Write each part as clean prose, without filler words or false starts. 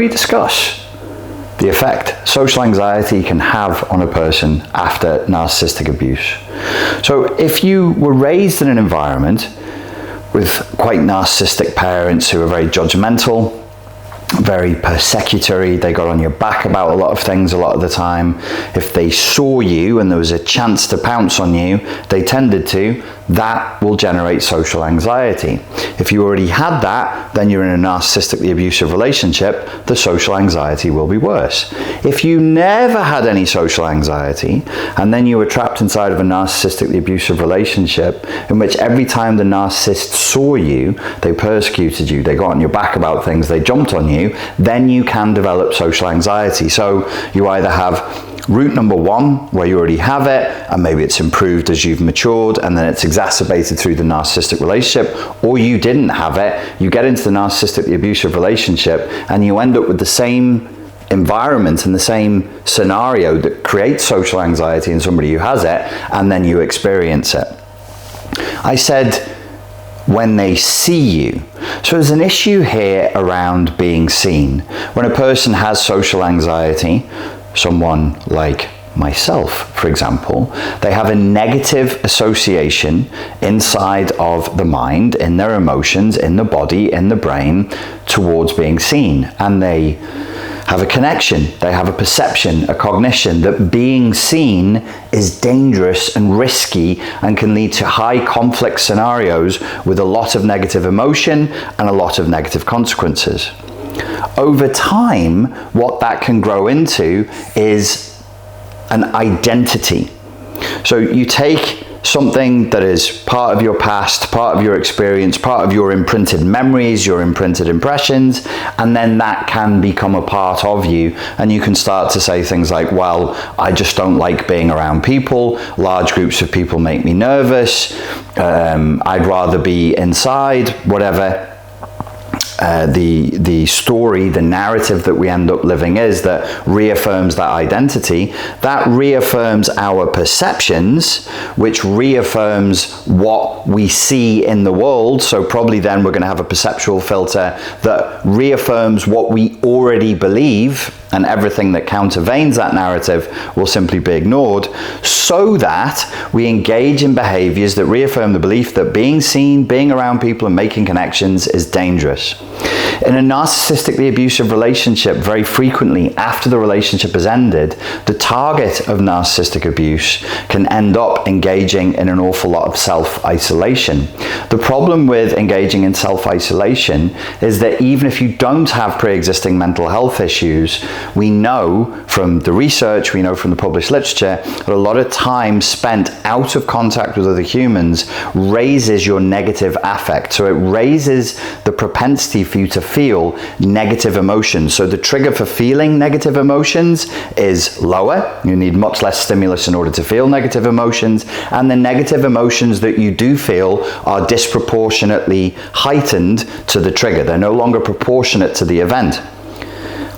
We discuss the effect social anxiety can have on a person after narcissistic abuse. So if you were raised in an environment with quite narcissistic parents who are very judgmental, very persecutory, they got on your back about a lot of things a lot of the time. If they saw you and there was a chance to pounce on you, they tended to, that will generate social anxiety. If you already had that, then you're in a narcissistically abusive relationship, the social anxiety will be worse. If you never had any social anxiety, and then you were trapped inside of a narcissistically abusive relationship in which every time the narcissist saw you, they persecuted you, they got on your back about things, they jumped on you, then you can develop social anxiety. So you either have route number one, where you already have it, and maybe it's improved as you've matured, and then it's exacerbated through the narcissistic relationship, or you didn't have it, you get into the narcissistically abusive relationship, and you end up with the same environment and the same scenario that creates social anxiety in somebody who has it, and then you experience it. I said, when they see you. So there's an issue here around being seen. When a person has social anxiety, someone like myself, for example, they have a negative association inside of the mind, in their emotions, in the body, in the brain, towards being seen. And they have a connection, they have a perception, a cognition that being seen is dangerous and risky and can lead to high conflict scenarios with a lot of negative emotion and a lot of negative consequences. Over time, what that can grow into is an identity. So you take something that is part of your past, part of your experience, part of your imprinted memories, your imprinted impressions, and then that can become a part of you, and you can start to say things like, well, I just don't like being around people, large groups of people make me nervous, I'd rather be inside, whatever. The story, the narrative that we end up living is that reaffirms that identity, that reaffirms our perceptions, which reaffirms what we see in the world. So probably then we're going to have a perceptual filter that reaffirms what we already believe, and everything that counterveins that narrative will simply be ignored, so that we engage in behaviors that reaffirm the belief that being seen, being around people and making connections is dangerous. In a narcissistically abusive relationship, very frequently after the relationship has ended, the target of narcissistic abuse can end up engaging in an awful lot of self-isolation. The problem with engaging in self-isolation is that even if you don't have pre-existing mental health issues, we know from the research, we know from the published literature, that a lot of time spent out of contact with other humans raises your negative affect. So it raises the propensity for you to feel negative emotions. So the trigger for feeling negative emotions is lower. You need much less stimulus in order to feel negative emotions. And the negative emotions that you do feel are disproportionately heightened to the trigger. They're no longer proportionate to the event.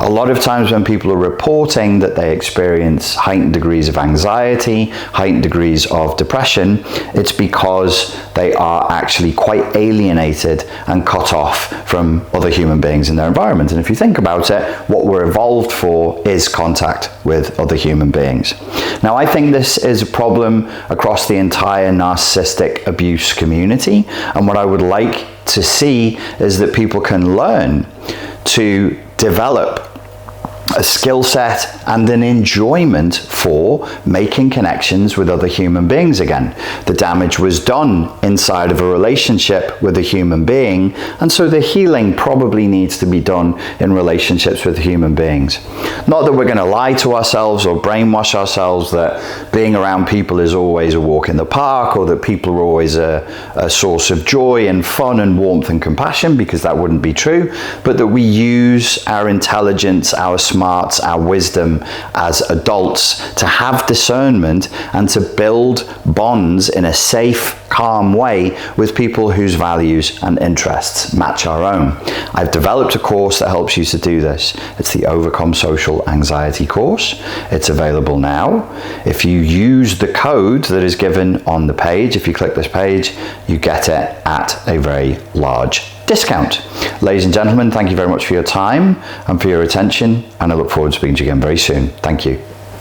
A lot of times when people are reporting that they experience heightened degrees of anxiety, heightened degrees of depression, it's because they are actually quite alienated and cut off from other human beings in their environment. And if you think about it, what we're evolved for is contact with other human beings. Now, I think this is a problem across the entire narcissistic abuse community. And what I would like to see is that people can learn to develop a skill set and an enjoyment for making connections with other human beings again. The damage was done inside of a relationship with a human being, and so the healing probably needs to be done in relationships with human beings. Not that we're going to lie to ourselves or brainwash ourselves that being around people is always a walk in the park, or that people are always a source of joy and fun and warmth and compassion, because that wouldn't be true, but that we use our intelligence, our smarts, our wisdom as adults to have discernment and to build bonds in a safe, calm way with people whose values and interests match our own. I've developed a course that helps you to do this. It's the Overcome Social Anxiety course. It's available now. If you use the code that is given on the page, if you click this page, you get it at a very large discount. discount. Ladies and gentlemen, thank you very much for your time and for your attention, and I look forward to speaking to you again very soon. Thank you.